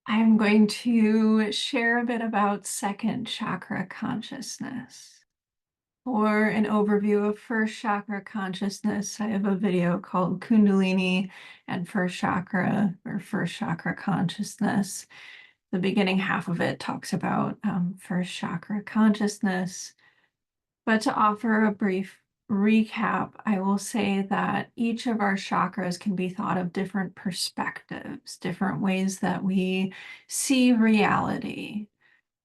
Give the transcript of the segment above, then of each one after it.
I'm going to share a bit about second chakra consciousness. For an overview of first chakra consciousness, I have a video called Kundalini and First Chakra or First Chakra Consciousness. The beginning half of it talks about first chakra consciousness. But to offer a brief recap, I will say that each of our chakras can be thought of different perspectives, different ways that we see reality.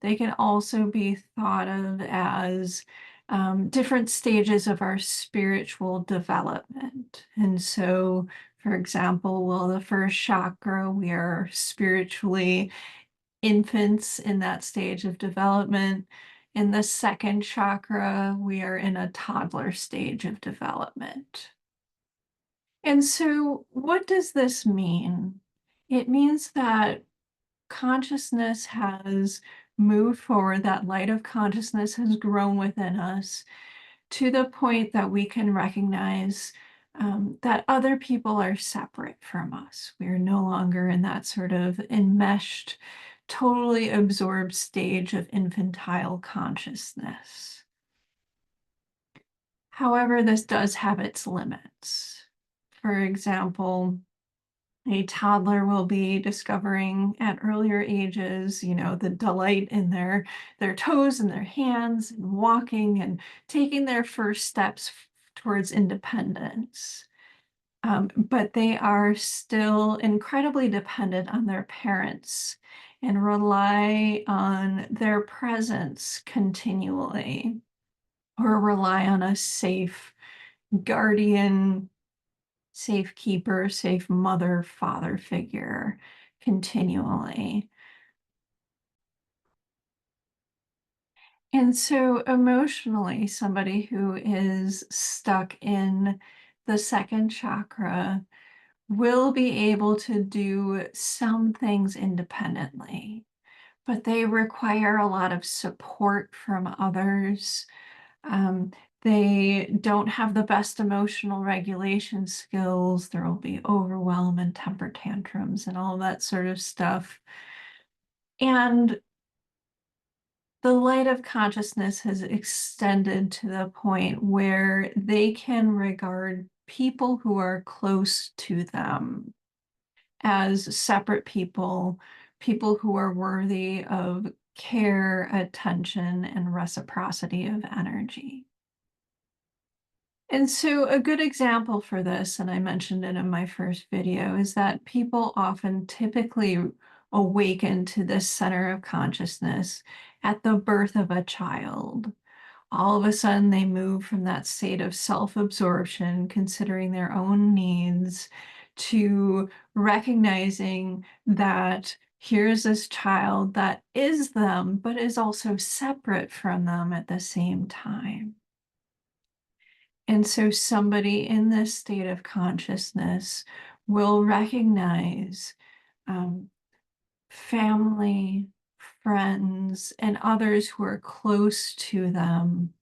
They can also be thought of as different stages of our spiritual development. And so, for example, well, the first chakra, we are spiritually infants in that stage of development. In the second chakra, we are in a toddler stage of development. And so, what does this mean? It means that consciousness has moved forward, that light of consciousness has grown within us to the point that we can recognize that other people are separate from us. We are no longer in that sort of enmeshed, totally absorbed stage of infantile consciousness. However, this does have its limits. For example, a toddler will be discovering at earlier ages, the delight in their toes and their hands and walking and taking their first steps towards independence. But they are still incredibly dependent on their parents and rely on their presence continually, or rely on a safe guardian, safekeeper, safe mother, father figure continually. And so emotionally, somebody who is stuck in the second chakra will be able to do some things independently, but they require a lot of support from others. Um, they don't have the best emotional regulation skills. There will be overwhelm and temper tantrums and all that sort of stuff. And the light of consciousness has extended to the point where they can regard people who are close to them as separate people, people who are worthy of care, attention, and reciprocity of energy. And so a good example for this, and I mentioned it in my first video, is that people often typically awaken to this center of consciousness at the birth of a child. All of a sudden, they move from that state of self-absorption, considering their own needs, to recognizing that here's this child that is them, but is also separate from them at the same time. And so somebody in this state of consciousness will recognize family, friends, and others who are close to them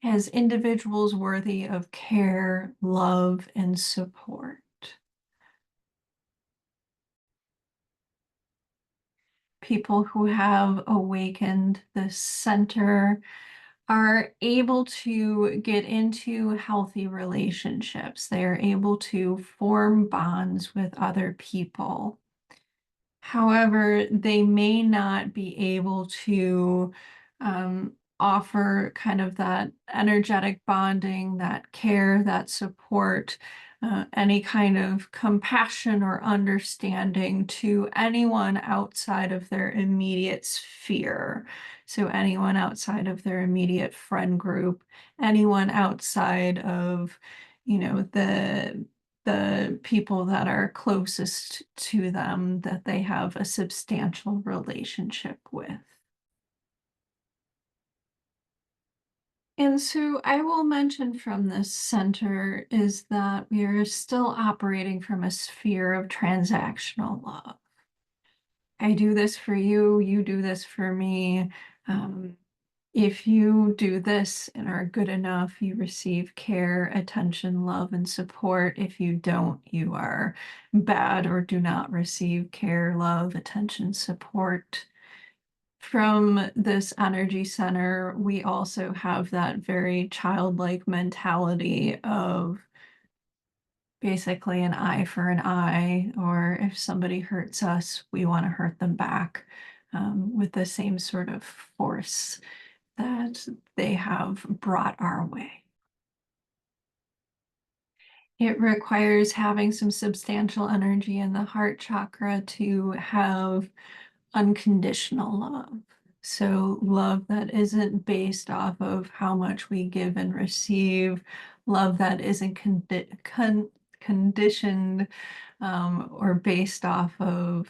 as individuals worthy of care, love, and support. People who have awakened this center are able to get into healthy relationships. They are able to form bonds with other people. However, they may not be able to offer kind of that energetic bonding, that care, that support, any kind of compassion or understanding to anyone outside of their immediate sphere. So anyone outside of their immediate friend group, anyone outside of, the people that are closest to them that they have a substantial relationship with. And so I will mention from this center is that we are still operating from a sphere of transactional love. I do this for you, you do this for me. If you do this and are good enough, you receive care, attention, love, and support. If you don't, you are bad or do not receive care, love, attention, support. From this energy center, we also have that very childlike mentality of basically an eye for an eye, or if somebody hurts us, we want to hurt them back with the same sort of force that they have brought our way. It requires having some substantial energy in the heart chakra to have unconditional love. So, love that isn't based off of how much we give and receive, love that isn't conditioned or based off of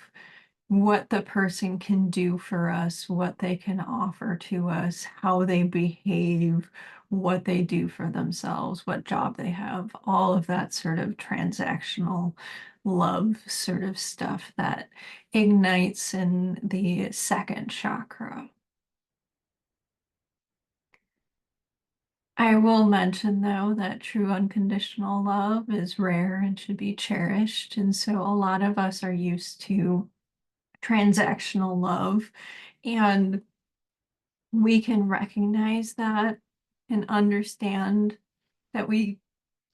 what the person can do for us, what they can offer to us, how they behave, what they do for themselves, what job they have, all of that sort of transactional love sort of stuff that ignites in the second chakra. I will mention, though, that true unconditional love is rare and should be cherished. And so a lot of us are used to transactional love, and we can recognize that and understand that we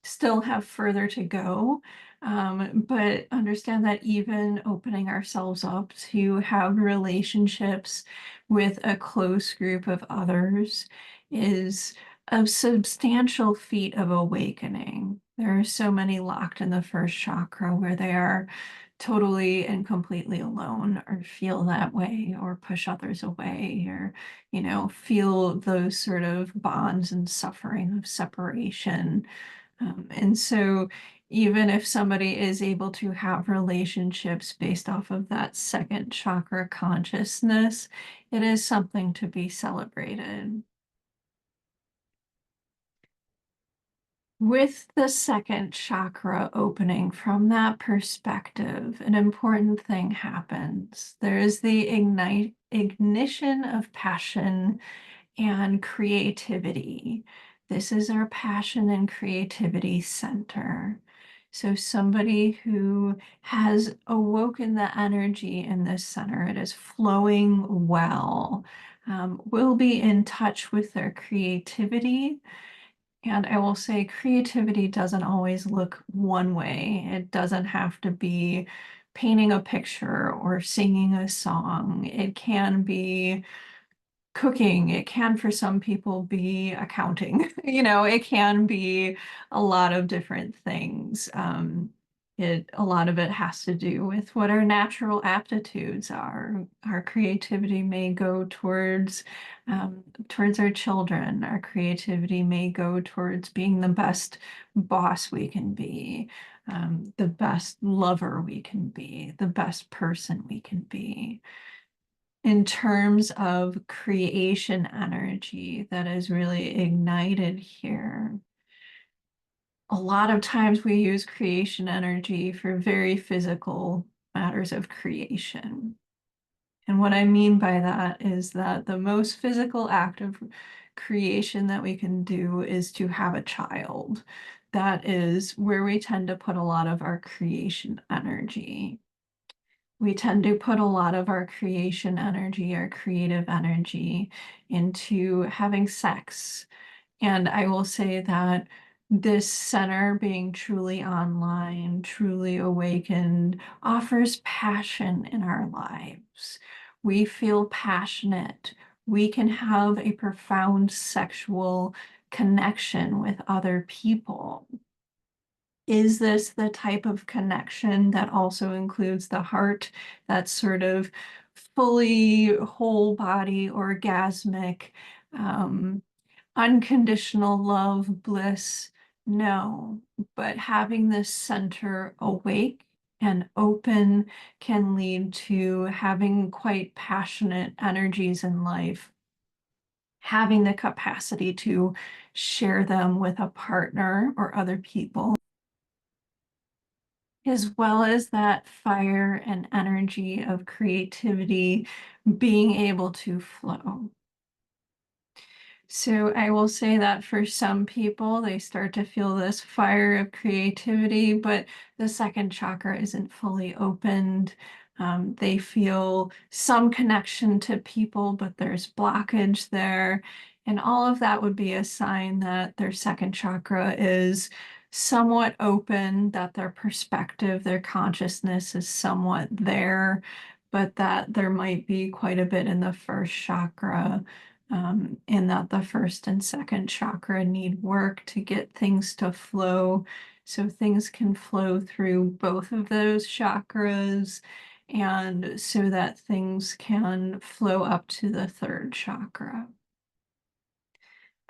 still have further to go, but understand that even opening ourselves up to have relationships with a close group of others is a substantial feat of awakening. There are so many locked in the first chakra where they are totally and completely alone, or feel that way, or push others away, or, feel those sort of bonds and suffering of separation. And so, even if somebody is able to have relationships based off of that second chakra consciousness, it is something to be celebrated. With the second chakra opening from that perspective, an important thing happens. There is the ignition of passion and creativity. This is our passion and creativity center. So, somebody who has awoken the energy in this center, it is flowing well, will be in touch with their creativity. And I will say, creativity doesn't always look one way. It doesn't have to be painting a picture or singing a song. It can be cooking. It can, for some people, be accounting. It can be a lot of different things. A lot of it has to do with what our natural aptitudes are. Our creativity may go towards our children. Our creativity may go towards being the best boss we can be, the best lover we can be, the best person we can be. In terms of creation energy that is really ignited here, a lot of times we use creation energy for very physical matters of creation. And what I mean by that is that the most physical act of creation that we can do is to have a child. That is where we tend to put a lot of our creation energy. We tend to put a lot of our creation energy, our creative energy, into having sex. And I will say that this center, being truly online, truly awakened, offers passion in our lives. We feel passionate. We can have a profound sexual connection with other people. Is this the type of connection that also includes the heart, that sort of fully whole body, orgasmic, unconditional love, bliss? No, but having this center awake and open can lead to having quite passionate energies in life, having the capacity to share them with a partner or other people, as well as that fire and energy of creativity being able to flow. So I will say that for some people, they start to feel this fire of creativity, but the second chakra isn't fully opened. They feel some connection to people, but there's blockage there. And all of that would be a sign that their second chakra is somewhat open, that their perspective, their consciousness is somewhat there, but that there might be quite a bit in the first chakra, and that the first and second chakra need work to get things to flow. So things can flow through both of those chakras, and so that things can flow up to the third chakra.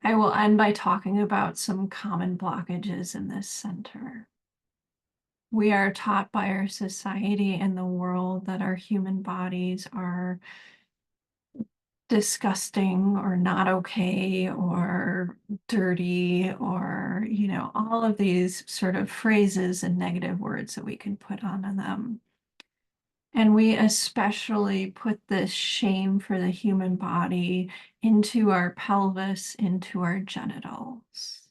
I will end by talking about some common blockages in this center. We are taught by our society and the world that our human bodies are disgusting or not okay or dirty, or, all of these sort of phrases and negative words that we can put onto them. And we especially put this shame for the human body into our pelvis, into our genitals.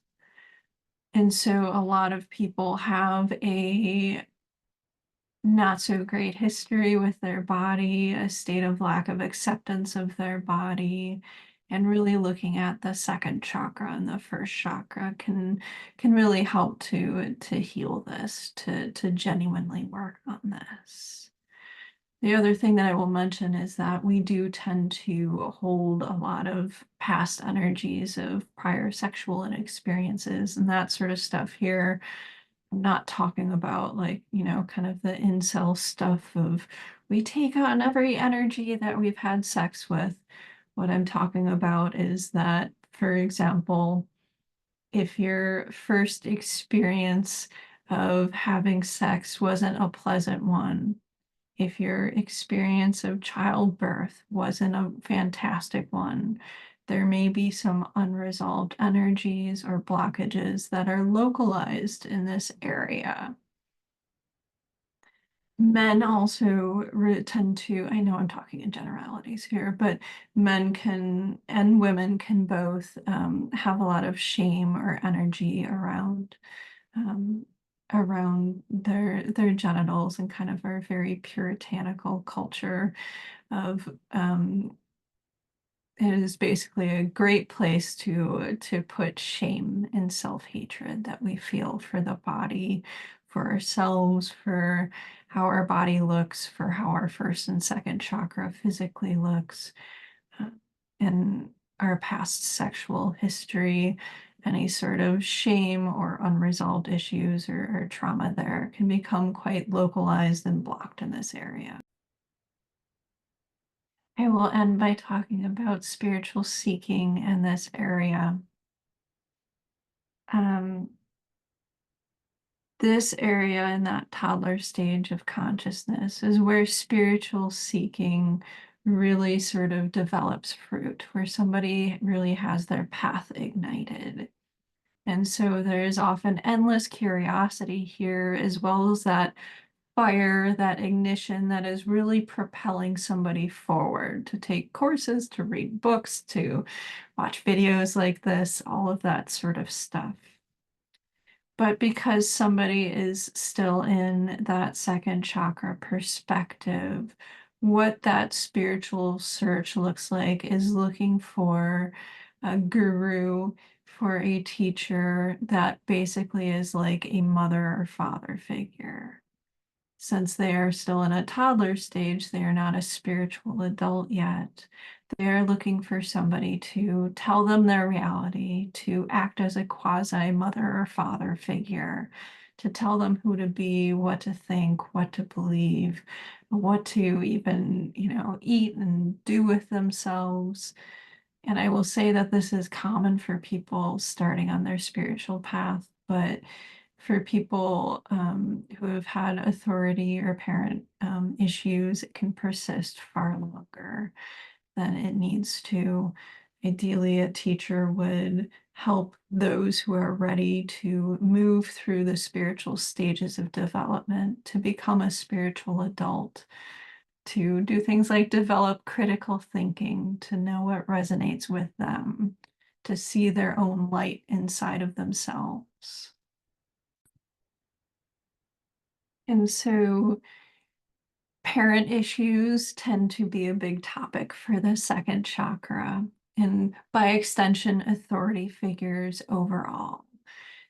And so a lot of people have a not so great history with their body, a state of lack of acceptance of their body, and really looking at the second chakra and the first chakra can really help to heal this, to genuinely work on this. The other thing that I will mention is that we do tend to hold a lot of past energies of prior sexual experiences and that sort of stuff here. I'm not talking about, like, kind of the incel stuff of we take on every energy that we've had sex with. What I'm talking about is that, for example, if your first experience of having sex wasn't a pleasant one, if your experience of childbirth wasn't a fantastic one, there may be some unresolved energies or blockages that are localized in this area. Men also tend to, I know I'm talking in generalities here, but men can and women can both have a lot of shame or energy um, around their genitals, and kind of our very puritanical culture of it is basically a great place to put shame and self-hatred that we feel for the body, for ourselves, for how our body looks, for how our first and second chakra physically looks, uh, and our past sexual history. Any sort of shame or unresolved issues or trauma there can become quite localized and blocked in this area. I will end by talking about spiritual seeking in this area. Um, this area in that toddler stage of consciousness is where spiritual seeking really sort of develops fruit, where somebody really has their path ignited. And so there's often endless curiosity here, as well as that fire, that ignition that is really propelling somebody forward to take courses, to read books, to watch videos like this, all of that sort of stuff. But because somebody is still in that second chakra perspective, what that spiritual search looks like is looking for a guru, for a teacher that basically is like a mother or father figure. Since they are still in a toddler stage, they are not a spiritual adult yet. They are looking for somebody to tell them their reality, to act as a quasi mother or father figure, to tell them who to be, what to think, what to believe, what to even, eat and do with themselves. And I will say that this is common for people starting on their spiritual path, but for people who have had authority or parent issues, it can persist far longer than it needs to. Ideally, a teacher would help those who are ready to move through the spiritual stages of development to become a spiritual adult, to do things like develop critical thinking, to know what resonates with them, to see their own light inside of themselves. And so parent issues tend to be a big topic for the second chakra, and by extension, authority figures overall.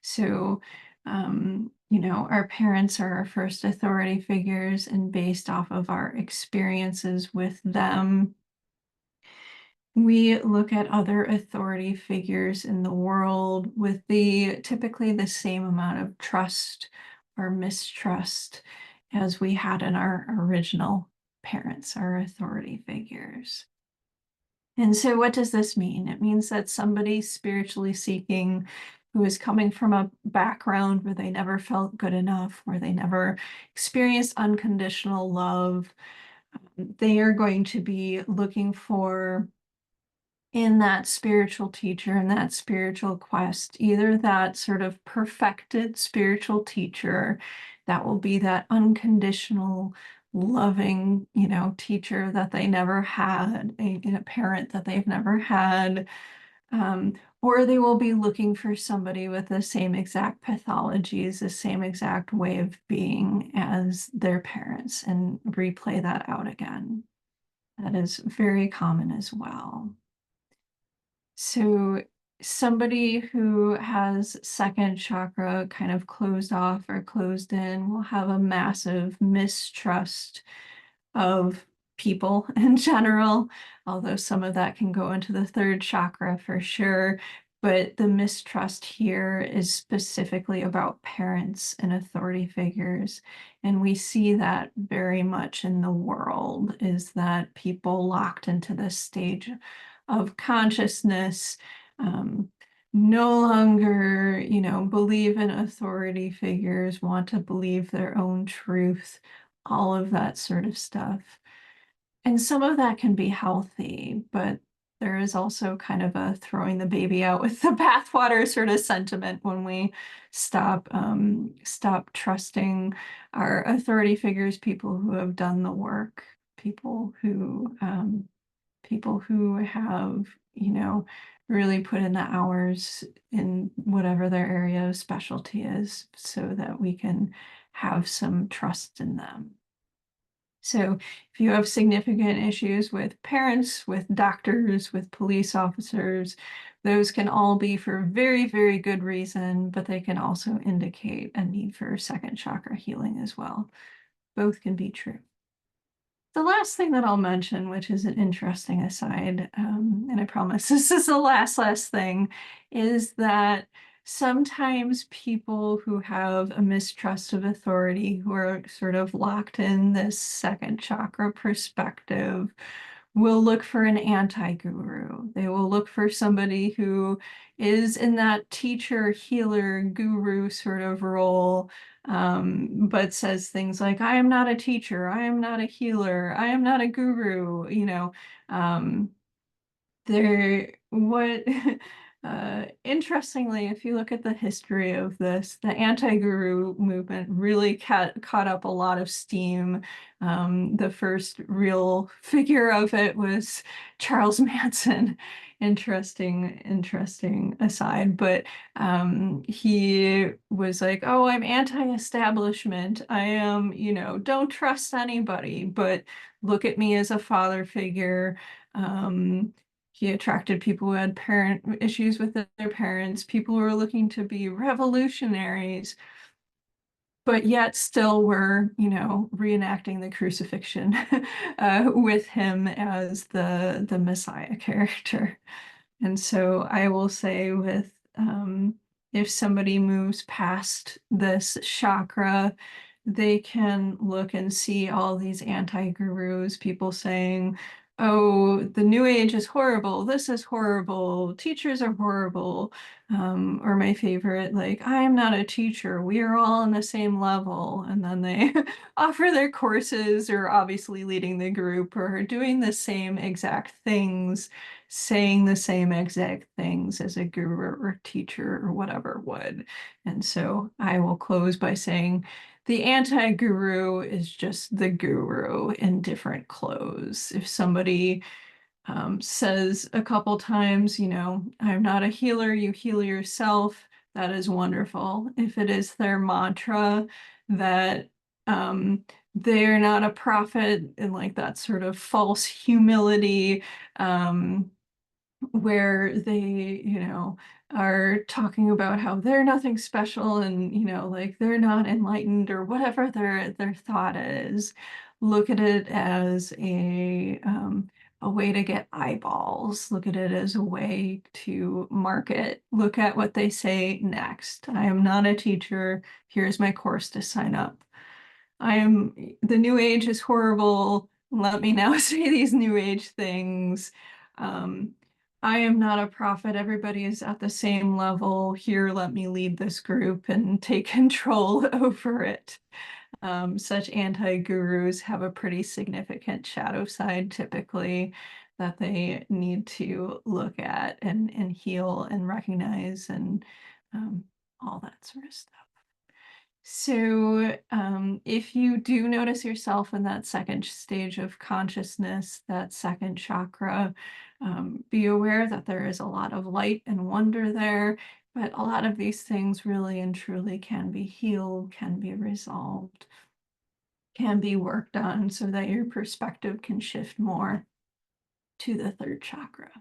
So, our parents are our first authority figures, and based off of our experiences with them, we look at other authority figures in the world with typically the same amount of trust or mistrust as we had in our original parents, our authority figures. And so what does this mean? It means that somebody spiritually seeking who is coming from a background where they never felt good enough, where they never experienced unconditional love, they are going to be looking for in that spiritual teacher, in that spiritual quest, either that sort of perfected spiritual teacher that will be that unconditional, loving, teacher that they never had, a parent that they've never had, or they will be looking for somebody with the same exact pathologies, the same exact way of being as their parents, and replay that out again. That is very common as well. So somebody who has second chakra kind of closed off or closed in will have a massive mistrust of people in general, although some of that can go into the third chakra for sure. But the mistrust here is specifically about parents and authority figures. And we see that very much in the world, is that people locked into this stage of consciousness, no longer, believe in authority figures, want to believe their own truth, all of that sort of stuff. And some of that can be healthy, but there is also kind of a throwing the baby out with the bathwater sort of sentiment when we stop trusting our authority figures, people who have done the work, people who have, really put in the hours in whatever their area of specialty is, so that we can have some trust in them. So if you have significant issues with parents, with doctors, with police officers, those can all be for very, very good reason, but they can also indicate a need for second chakra healing as well. Both can be true. The last thing that I'll mention, which is an interesting aside, and I promise this is the last thing, is that sometimes people who have a mistrust of authority, who are sort of locked in this second chakra perspective, will look for an anti-guru. They will look for somebody who is in that teacher, healer, guru sort of role, but says things like, I am not a teacher, I am not a healer, I am not a guru, there, what, interestingly, if you look at the history of this, the anti-guru movement really caught up a lot of steam. The first real figure of it was Charles Manson. Interesting aside, but he was like, oh, I'm anti-establishment. I am, don't trust anybody, but look at me as a father figure. He attracted people who had parent issues with their parents, people who were looking to be revolutionaries, but yet still were, reenacting the crucifixion with him as the Messiah character. And so I will say if somebody moves past this chakra, they can look and see all these anti-gurus, people saying, oh, the new age is horrible, this is horrible, teachers are horrible, or my favorite, like, I am not a teacher, we are all on the same level. And then they offer their courses, or obviously leading the group, or doing the same exact things, saying the same exact things as a guru or teacher or whatever would. And so I will close by saying the anti-guru is just the guru in different clothes. If somebody says a couple times, I'm not a healer, you heal yourself. That is wonderful. If it is their mantra that they're not a prophet, and like that sort of false humility, um, where they, are talking about how they're nothing special, and, like they're not enlightened or whatever their thought is. Look at it as a way to get eyeballs. Look at it as a way to market. Look at what they say next. I am not a teacher. Here's my course to sign up. The new age is horrible. Let me now say these new age things. Um, I am not a prophet. Everybody is at the same level. Here, let me lead this group and take control over it. Such anti-gurus have a pretty significant shadow side typically that they need to look at and heal and recognize, and all that sort of stuff. So, if you do notice yourself in that second stage of consciousness, that second chakra, be aware that there is a lot of light and wonder there, but a lot of these things really and truly can be healed, can be resolved, can be worked on so that your perspective can shift more to the third chakra.